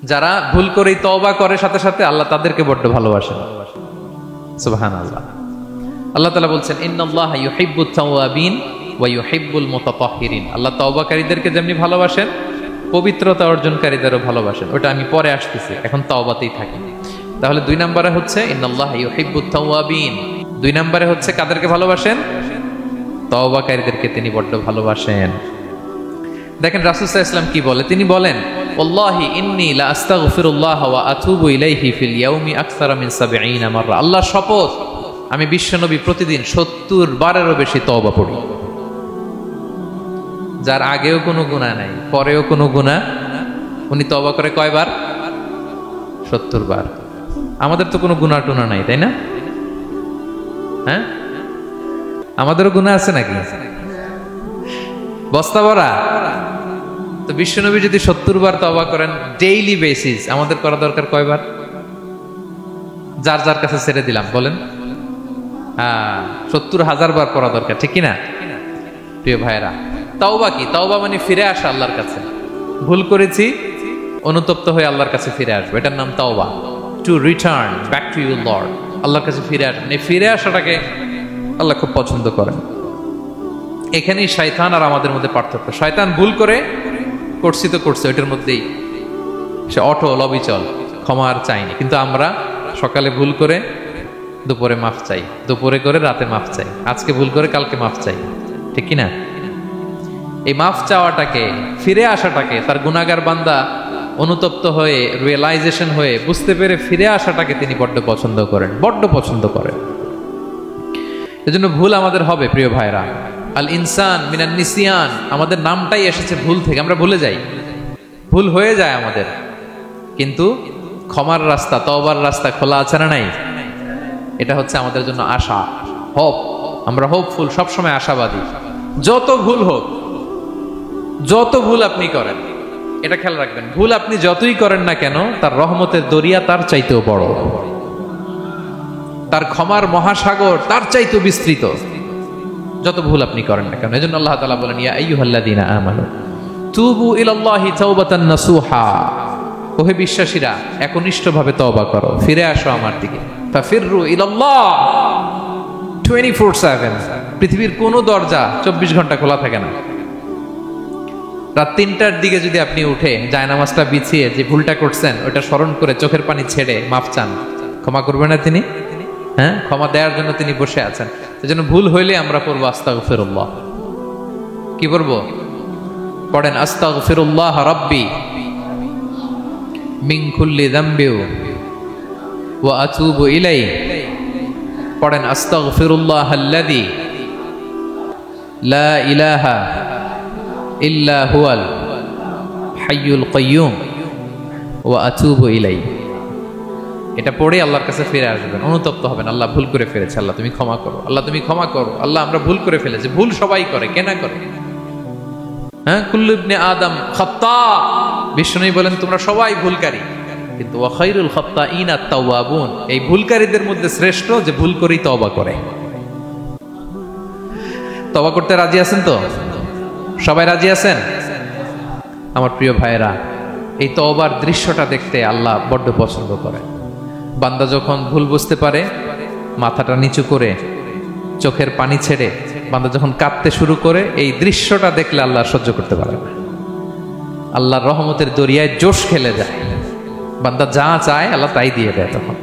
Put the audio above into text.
যারা ভুল করেই তওবা করে সাথে সাথে আল্লাহ তাদেরকে বড্ড ভালোবাসেন। সুবহানাল্লাহ। আল্লাহ তাআলা বলছেন ইন্নাল্লাহা ইউহিব্বুত তাওয়াবিন ওয়া ইউহিব্বুল মুতাতাহহিরিন। আল্লাহ তওবাকারীদেরকে যেমনি ভালোবাসেন, পবিত্রতা অর্জনকারীদেরও ভালোবাসেন। ওটা আমি পরে আসতেছি, এখন তওবাতেই থাকি। তাহলে 2 নম্বরে হচ্ছে ইন্নাল্লাহা ইউহিব্বুত তাওয়াবিন। 2 নম্বরে হচ্ছে কাদেরকে ভালোবাসেন? তওবাকারীদেরকে তিনি বড্ড ভালোবাসেন। দেখেন রাসূল সাল্লাল্লাহু আলাইহি ওয়াসাল্লাম কি বলে, তিনি বলেন ওয়াল্লাহি ইন্নী লা আস্তাগফিরুল্লাহ ওয়া আতুবু ইলাইহি ফিল ইয়াউমি আকসারা মিন 70 মাররা। আল্লাহর শপথ, আমি বিশ্বনবী প্রতিদিন 70 বারেরও বেশি তওবা পড়ি। যার আগেও কোনো গুনাহ নাই, পরেও কোনো গুনাহ, উনি তওবা করে কয়বার? 70 বার। আমাদের তো কোনো গুনাহ টুনা নাই, তাই না? হ্যাঁ, আমাদেরও গুনাহ আছে নাকি? বস্তা ভরা। তো বিশ্বনবী যদি 70 বার তওবা করেন ডেইলি বেসিস, আমাদের করা দরকার কয়বার? যার যার কাছে ছেড়ে দিলাম, বলেন। 70,000 বার করা দরকার, ঠিক কিনা? প্রিয় ভাইরা, তাওবা কি? তাওবা মানে ফিরে আসা আল্লাহর কাছে। ভুল করেছি, অনুতপ্ত হয়ে আল্লাহর কাছে ফিরে আসবো, এটার নাম তাওবা। To return back to your Lord, আল্লাহর কাছে ফিরে আসবেন। এই ফিরে আসাটাকে আল্লাহ খুব পছন্দ করেন। এখানেই শয়তান আর আমাদের মধ্যে পার্থক্য। শয়তান ভুল করে করছি তো করছে, ওইটার মধ্যেই সে অটল অবিচল, ক্ষমা আর চাইনি। কিন্তু আমরা সকালে ভুল করে দুপুরে মাফ চাই, দুপুরে করে রাতে মাফ চাই, আজকে ভুল করে কালকে মাফ চাই, ঠিক কিনা? এই মাফ চাওয়াটাকে, ফিরে আসাটাকে, তার গুনাহগার বান্দা অনুতপ্ত হয়ে, রিয়েলাইজেশন হয়ে, বুঝতে পেরে ফিরে আসাটাকে তিনি বড্ড পছন্দ করেন, বড্ড পছন্দ করেন। এজন্য ভুল আমাদের হবে প্রিয় ভাইরা। আল ইনসান মিনান নিসিয়ান, আমাদের নামটাই এসেছে ভুল থেকে। আমরা ভুলে যাই, ভুল হয়ে যায় আমাদের, কিন্তু ক্ষমার রাস্তা, তওবার রাস্তা খোলা আছে না নাই? এটা হচ্ছে আমাদের জন্য আশা, হোপ। আমরা হোপফুল, সবসময় আশাবাদী। যত ভুল হোক, যত ভুল আপনি করেন, এটা খেয়াল রাখবেন, ভুল আপনি যতই করেন না কেন, তার রহমতের দরিয়া তার চাইতেও বড়, তার ক্ষমার মহাসাগর তার চাইতেও বিস্তৃত, যত ভুল আপনি করেন না কেন। এজন্য আল্লাহ তাআলা বলেন ইয়া আইয়ুহাল্লাযীনা আমানু তুবু ইলাল্লাহি তাওবাতান নাসুহা। ওহে বিশ্বাসীরা, একনিষ্ঠভাবে তওবা করো, ফিরে আসো আমার দিকে। ফাফিররু ইলাল্লাহ 24/7। পৃথিবীর কোনো দরজা 24 ঘন্টা খোলা থাকে না। রাত 3টার দিকে যদি আপনি উঠে জায়নামাজটা বিছিয়ে যে ভুলটা করছেন ওটা স্মরণ করে চোখের পানি ছেড়ে মাফ চান, ক্ষমা করবে না তিনি? হ্যাঁ, ক্ষমা দেওয়ার জন্য তিনি বসে আছেন। সেজন্য ভুল হইলে আমরা পড়বো আস্তাগফিরুল্লাহ। কি পড়বো? পড়েন আস্তাগফিরুল্লাহ রাব্বি মিন কুল্লি যামবি ওয়া আতুবু ইলাইহি। পড়েন আস্তাগফিরুল্লাহাল্লাযী লা ইলাহা ইল্লা হুয়াল হাইয়ুল কাইয়্যুম ওয়া আতুবু ইলাইহি। এটা পড়ে আল্লাহর কাছে ফিরে আসবেন, অনুতপ্ত হবেন। আল্লাহ ভুল করে ফেলেছে, আল্লাহ তুমি ক্ষমা করো, আল্লাহ তুমি ক্ষমা করো, আল্লাহ আমরা ভুল করে ফেলেছি। ভুল সবাই করে, কে না করে? হ্যাঁ, কুল্লু ইবনে আদম খাত্তা। বিষ্ণু বলেন তোমরা সবাই ভুলকারী, কিন্তু ওয়া খায়রুল খাত্তাইনা আত-তাওয়াবুন। এই ভুলকারীদের মধ্যে শ্রেষ্ঠ যে ভুল করেই তওবা করে। তওবা করতে রাজি আছেন তো? সবাই রাজি আছেন? আমার প্রিয় ভাইয়েরা, এই তওবার দৃশ্যটা দেখতে আল্লাহ বড্ড পছন্দ করেন। বান্দা যখন ভুল বুঝতে পারে, মাথাটা নিচু করে চোখের পানি ছেড়ে বান্দা যখন কাঁদতে শুরু করে, এই দৃশ্যটা দেখলে আল্লাহ সহ্য করতে পারে না। আল্লাহর রহমতের দরিয়ায় জোশ খেলে যায়, বান্দা যা চায় আল্লাহ তাই দিয়ে দেয় তখন।